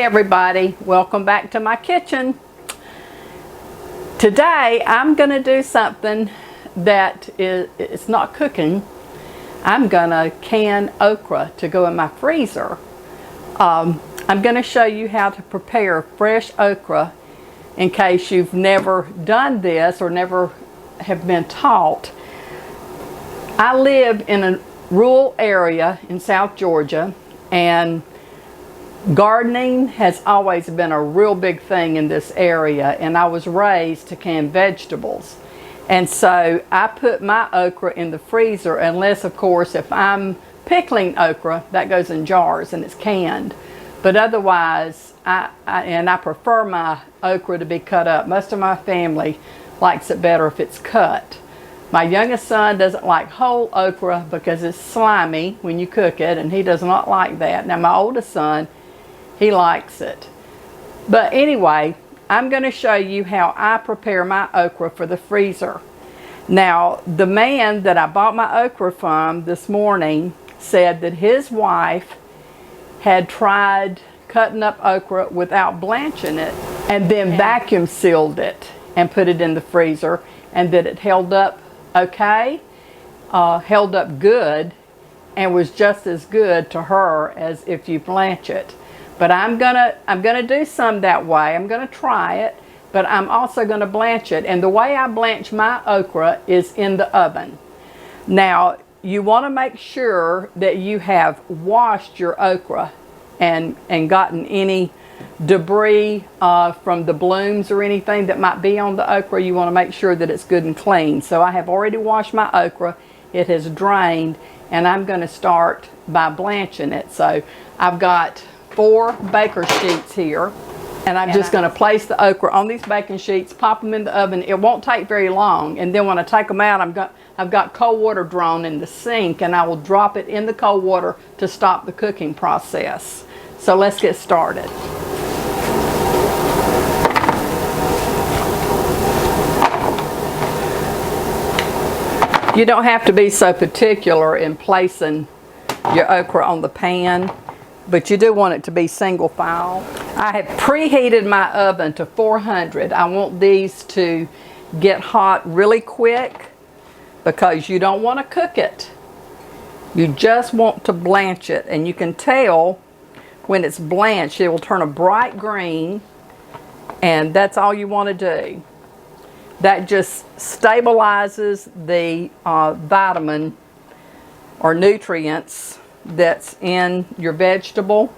everybody, welcome back to my kitchen. Today I'm going to do something that it's not cooking. I'm going to can okra to go in my freezer. I'm going to show you how to prepare fresh okra in case you've never done this or never have been taught. I live in a rural area in South Georgia, and gardening has always been a real big thing in this area, and I was raised to can vegetables. And so I put my okra in the freezer, unless of course if I'm pickling okra, that goes in jars and it's canned. But otherwise, I prefer my okra to be cut up. Most of my family likes it better if it's cut. My youngest son doesn't like whole okra because it's slimy when you cook it, and he does not like that. Now my oldest son, he likes it. But anyway, I'm going to show you how I prepare my okra for the freezer. Now, the man that I bought my okra from this morning said that his wife had tried cutting up okra without blanching it and then vacuum sealed it and put it in the freezer, and that it held up okay, held up good, and was just as good to her as if you blanch it. But I'm gonna do some that way. I'm gonna try it, but I'm also gonna blanch it. And the way I blanch my okra is in the oven. Now, you want to make sure that you have washed your okra and gotten any debris from the blooms or anything that might be on the okra. You want to make sure that it's good and clean. So I have already washed my okra. It has drained, and I'm going to start by blanching it. So I've got 4 baker sheets here, and I'm just going to place the okra on these baking sheets, pop them in the oven. It won't take very long, and then when I take them out, I've got cold water drawn in the sink, and I will drop it in the cold water to stop the cooking process. So let's get started. You don't have to be so particular in placing your okra on the pan, but you do want it to be single file. I have preheated my oven to 400. I want these to get hot really quick because you don't want to cook it. You just want to blanch it, and you can tell when it's blanched, it will turn a bright green, and that's all you want to do. That just stabilizes the vitamin or nutrients that's in your vegetable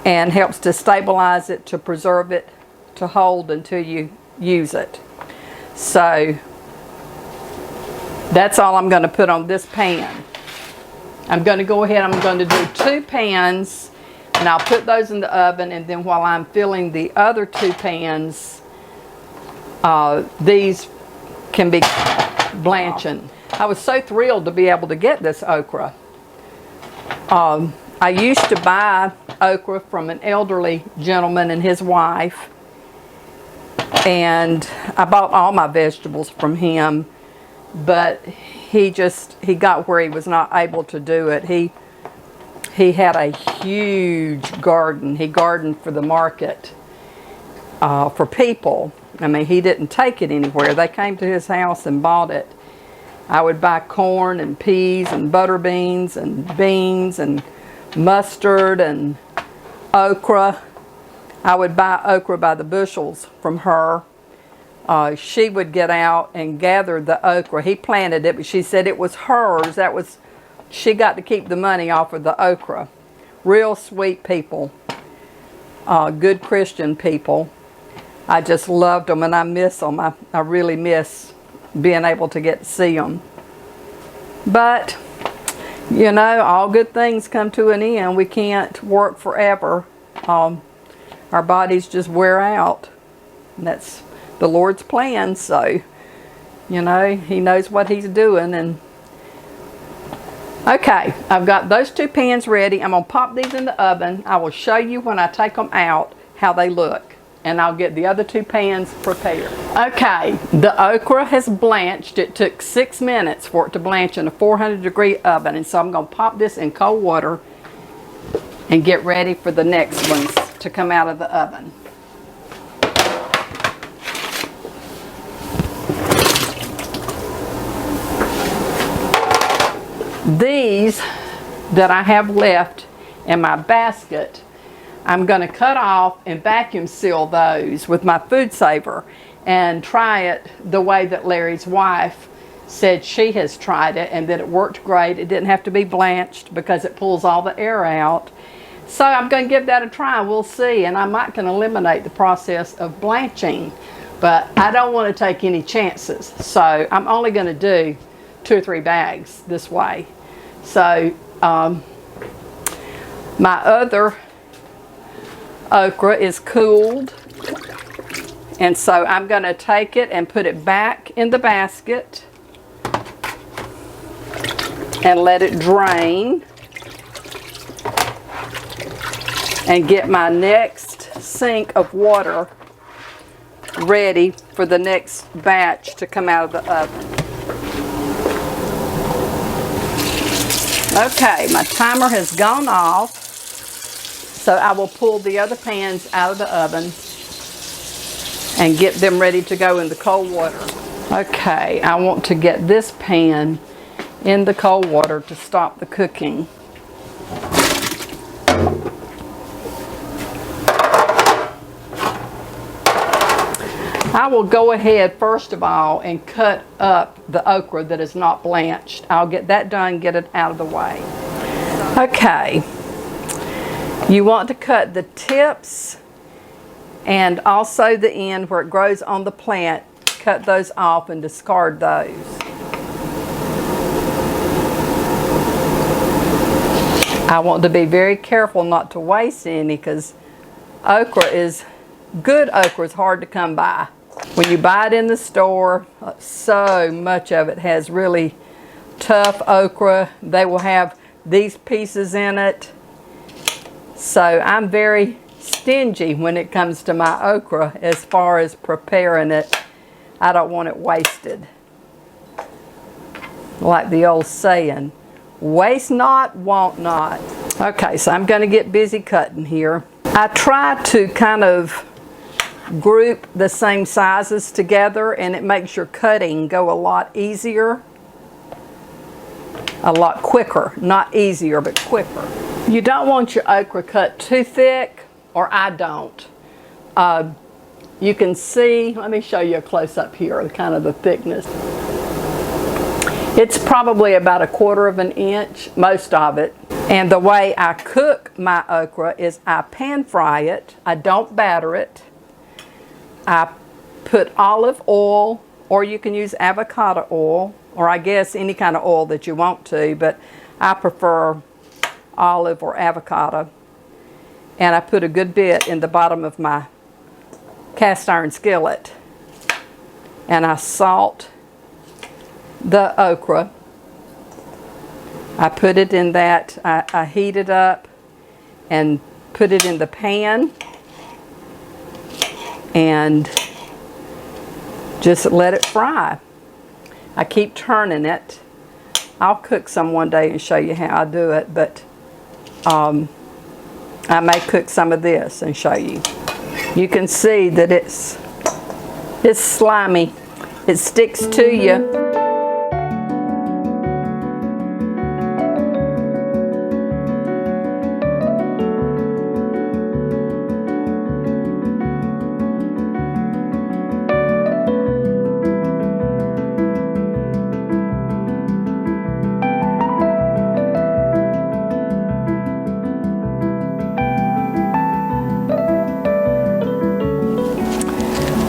and helps to stabilize it, to preserve it, to hold until you use it. So that's all I'm going to put on this pan. I'm going to go ahead, I'm going to do 2 pans, and I'll put those in the oven, and then while I'm filling the other 2 pans, these can be blanching. I was so thrilled to be able to get this okra. I used to buy okra from an elderly gentleman and his wife, and I bought all my vegetables from him, but he got where he was not able to do it. He had a huge garden. He gardened for the market, for people. I mean, he didn't take it anywhere. They came to his house and bought it. I would buy corn and peas and butter beans and mustard and okra. I would buy okra by the bushels from her. She would get out and gather the okra. He planted it, but she said it was hers. She got to keep the money off of the okra. Real sweet people. Good Christian people. I just loved them, and I miss them. I really miss being able to get to see them. But, you know, all good things come to an end. We can't work forever. Our bodies just wear out. And that's the Lord's plan. So, you know, He knows what He's doing. And okay, I've got those 2 pans ready. I'm going to pop these in the oven. I will show you when I take them out how they look. And I'll get the other 2 pans prepared. Okay, the okra has blanched. It took 6 minutes for it to blanch in a 400-degree oven. And so I'm going to pop this in cold water and get ready for the next ones to come out of the oven. These that I have left in my basket, I'm going to cut off and vacuum seal those with my food saver and try it the way that Larry's wife said she has tried it and that it worked great. It didn't have to be blanched because it pulls all the air out. So I'm going to give that a try. We'll see. And I might can eliminate the process of blanching, but I don't want to take any chances. So I'm only going to do 2 or 3 bags this way. So my other okra is cooled, and so I'm going to take it and put it back in the basket and let it drain and get my next sink of water ready for the next batch to come out of the oven. Okay, my timer has gone off, so I will pull the other pans out of the oven and get them ready to go in the cold water. Okay, I want to get this pan in the cold water to stop the cooking. I will go ahead first of all and cut up the okra that is not blanched. I'll get that done, get it out of the way. Okay, you want to cut the tips and also the end where it grows on the plant. Cut those off and discard those. I want to be very careful not to waste any because good okra is hard to come by. When you buy it in the store, so much of it has really tough okra. They will have these pieces in it. So I'm very stingy when it comes to my okra as far as preparing it. I don't want it wasted. Like the old saying, waste not, want not. Okay, so I'm going to get busy cutting here. I try to kind of group the same sizes together, and it makes your cutting go a lot easier, a lot quicker. Not easier, but quicker. You don't want your okra cut too thick, or I don't. You can see, let me show you a close-up here, kind of the thickness. It's probably about 1/4 inch, most of it. And the way I cook my okra is I pan fry it. I don't batter it. I put olive oil, or you can use avocado oil, or I guess any kind of oil that you want to, but I prefer olive or avocado. And I put a good bit in the bottom of my cast iron skillet. And I salt the okra. I put it in that, I heat it up and put it in the pan and just let it fry. I keep turning it. I'll cook some one day and show you how I do it, but I may cook some of this and show you. You can see that it's slimy. It sticks to you.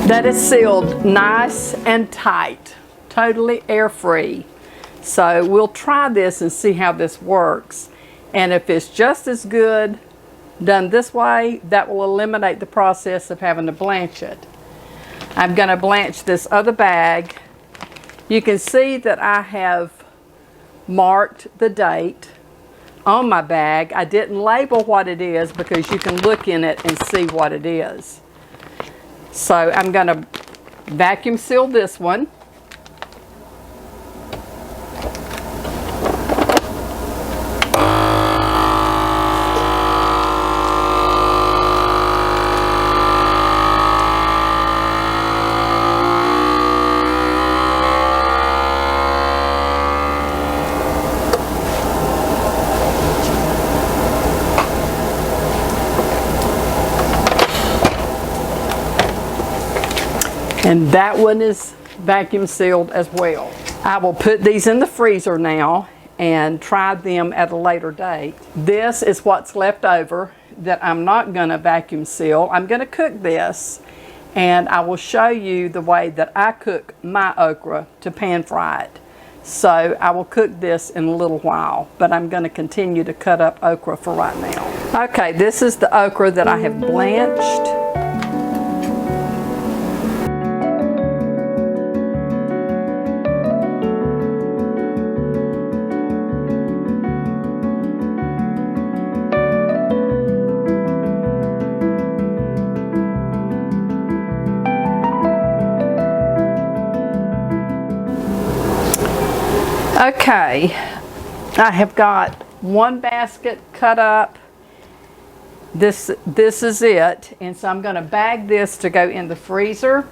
That is sealed nice and tight, totally air-free. So we'll try this and see how this works. And if it's just as good done this way, that will eliminate the process of having to blanch it. I'm going to blanch this other bag. You can see that I have marked the date on my bag. I didn't label what it is because you can look in it and see what it is. So I'm going to vacuum seal this one. And that one is vacuum sealed as well. I will put these in the freezer now and try them at a later date. This is what's left over that I'm not going to vacuum seal. I'm going to cook this, and I will show you the way that I cook my okra to pan fry it. So I will cook this in a little while, but I'm going to continue to cut up okra for right now. Okay, this is the okra that I have blanched. Okay, I have got one basket cut up. This is it, and so I'm going to bag this to go in the freezer,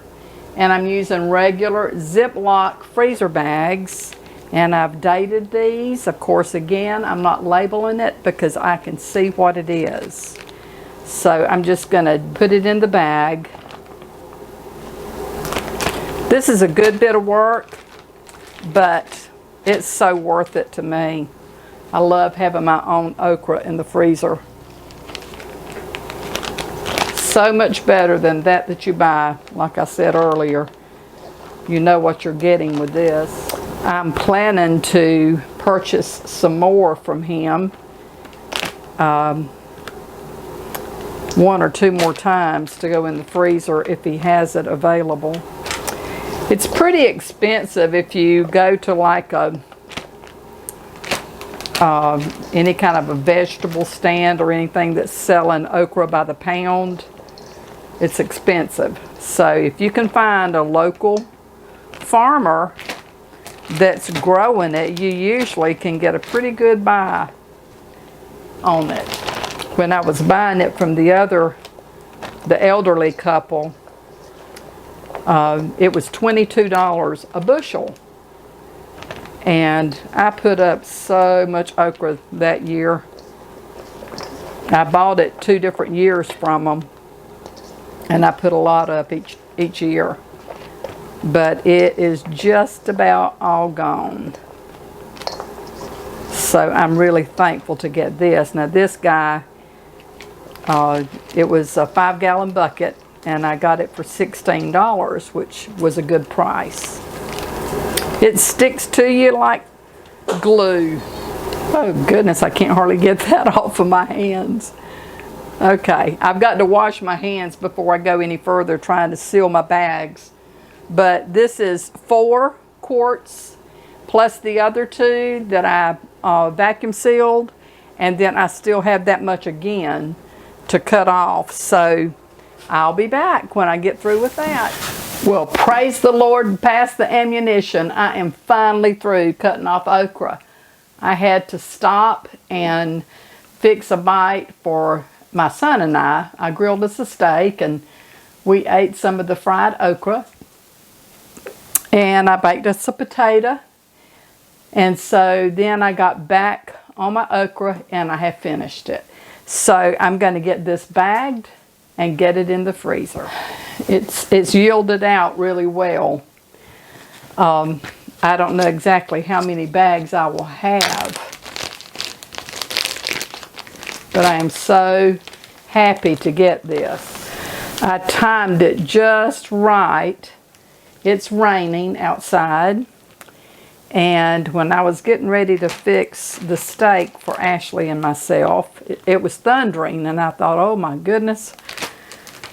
and I'm using regular Ziploc freezer bags, and I've dated these. Of course, again, I'm not labeling it because I can see what it is. So I'm just going to put it in the bag. This is a good bit of work, but it's so worth it to me. I love having my own okra in the freezer. So much better than that you buy. Like I said earlier, you know what you're getting with this. I'm planning to purchase some more from him. One or two more times to go in the freezer if he has it available. It's pretty expensive if you go to like a any kind of a vegetable stand or anything that's selling okra by the pound. It's expensive. So if you can find a local farmer that's growing it, you usually can get a pretty good buy on it. When I was buying it from the elderly couple, it was $22 a bushel, and I put up so much okra that year. I bought it 2 different years from them, and I put a lot up each year, but it is just about all gone. So I'm really thankful to get this. Now this guy, it was a 5-gallon bucket, and I got it for $16, which was a good price. It sticks to you like glue. Oh goodness, I can't hardly get that off of my hands. Okay, I've got to wash my hands before I go any further trying to seal my bags. But this is 4 quarts plus the other 2 that I vacuum sealed, and then I still have that much again to cut off. So I'll be back when I get through with that. Well, praise the Lord, past the ammunition. I am finally through cutting off okra. I had to stop and fix a bite for my son and I. I grilled us a steak, and we ate some of the fried okra. And I baked us a potato. And so then I got back on my okra, and I have finished it. So I'm going to get this bagged and get it in the freezer. It's yielded out really well. I don't know exactly how many bags I will have, but I am so happy to get this. I timed it just right. It's raining outside, and when I was getting ready to fix the steak for Ashley and myself, it was thundering, and I thought, oh my goodness,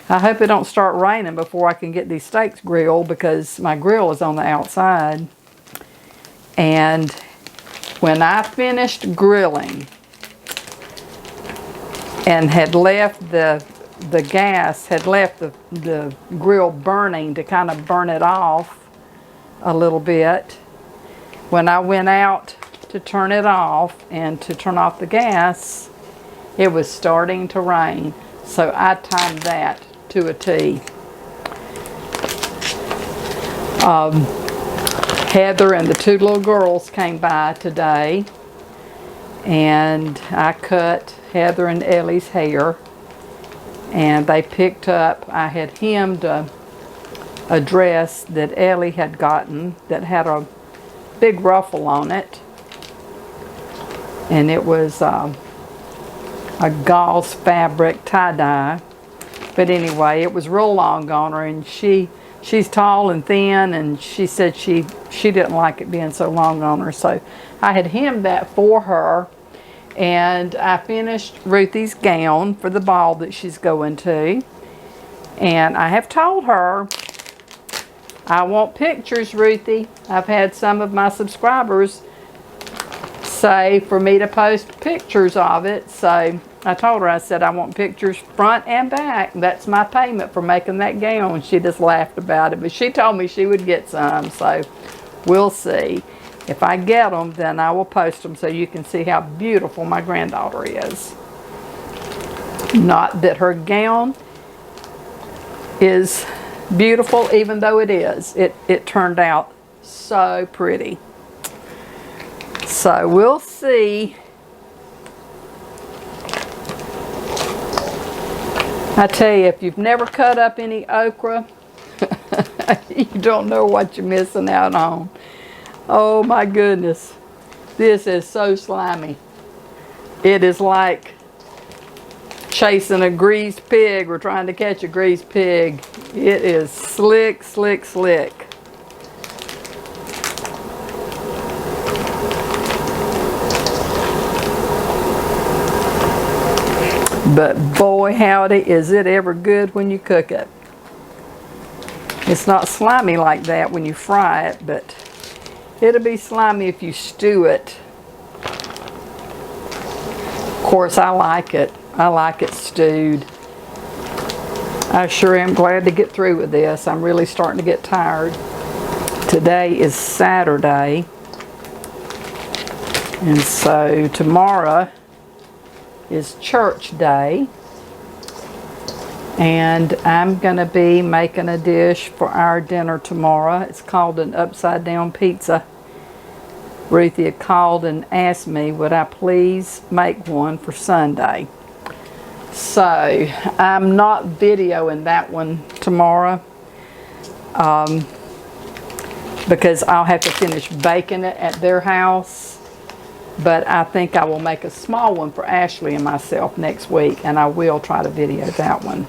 I hope it don't start raining before I can get these steaks grilled, because my grill is on the outside. And when I finished grilling and had left the gas, had left the grill burning to kind of burn it off a little bit, when I went out to turn it off and to turn off the gas, it was starting to rain. So I timed that to a T. Heather and the 2 little girls came by today, and I cut Heather and Ellie's hair, and they picked up, I had hemmed a a dress that Ellie had gotten that had a big ruffle on it. And it was a gauze fabric tie-dye. But anyway, it was real long on her, and she's tall and thin, and she said she didn't like it being so long on her. So I had hemmed that for her, and I finished Ruthie's gown for the ball that she's going to. And I have told her, I want pictures, Ruthie. I've had some of my subscribers say for me to post pictures of it. So I told her, I said, I want pictures front and back. That's my payment for making that gown. She just laughed about it, but she told me she would get some, so we'll see. If I get them, then I will post them so you can see how beautiful my granddaughter is. Not that her gown is beautiful, even though it is. It turned out so pretty. So we'll see. I tell you, if you've never cut up any okra, you don't know what you're missing out on. Oh my goodness. This is so slimy. It is like chasing a greased pig or trying to catch a greased pig. It is slick, slick, slick. But boy howdy, is it ever good when you cook it. It's not slimy like that when you fry it, but it'll be slimy if you stew it. Of course, I like it. I like it stewed. I sure am glad to get through with this. I'm really starting to get tired. Today is Saturday, and so tomorrow is church day, and I'm gonna be making a dish for our dinner tomorrow. It's called an upside down pizza. Ruthie had called and asked me would I please make one for Sunday. So I'm not videoing that one tomorrow because I'll have to finish baking it at their house. But I think I will make a small one for Ashley and myself next week, and I will try to video that one.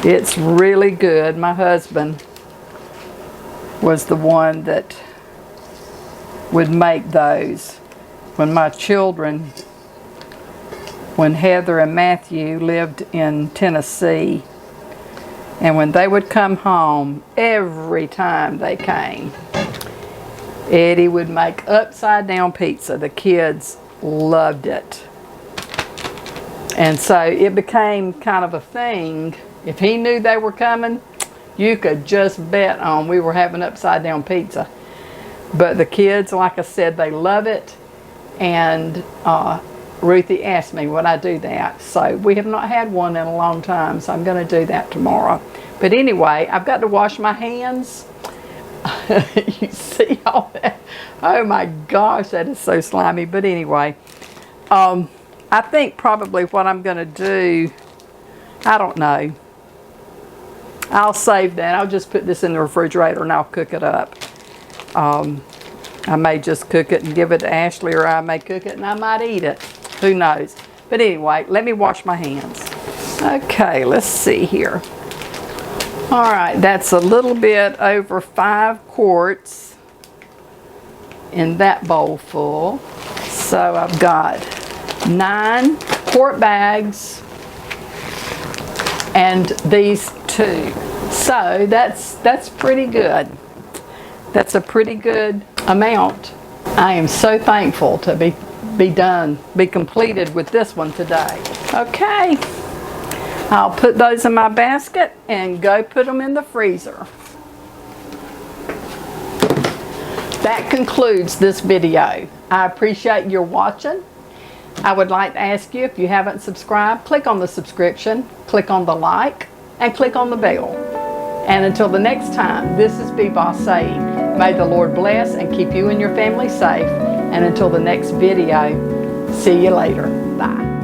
It's really good. My husband was the one that would make those. When my children, when Heather and Matthew lived in Tennessee, and when they would come home, every time they came, Eddie would make upside down pizza. The kids loved it. And so it became kind of a thing. If he knew they were coming, you could just bet on we were having upside down pizza. But the kids, like I said, they love it. And Ruthie asked me would I do that. So we have not had one in a long time, so I'm going to do that tomorrow. But anyway, I've got to wash my hands. You see all that? Oh my gosh, that is so slimy. But anyway, I think probably what I'm going to do, I don't know. I'll save that. I'll just put this in the refrigerator and I'll cook it up. I may just cook it and give it to Ashley, or I may cook it and I might eat it. Who knows? But anyway, let me wash my hands. Okay, let's see here. All right, that's a little bit over 5 quarts in that bowl full. So I've got 9 quart bags and these 2. So that's pretty good. That's a pretty good amount. I am so thankful to be completed with this one today. Okay, I'll put those in my basket and go put them in the freezer. That concludes this video. I appreciate your watching. I would like to ask you, if you haven't subscribed, click on the subscription, click on the like, and click on the bell. And until the next time, this is Beboss saying, may the Lord bless and keep you and your family safe. And until the next video, see you later. Bye.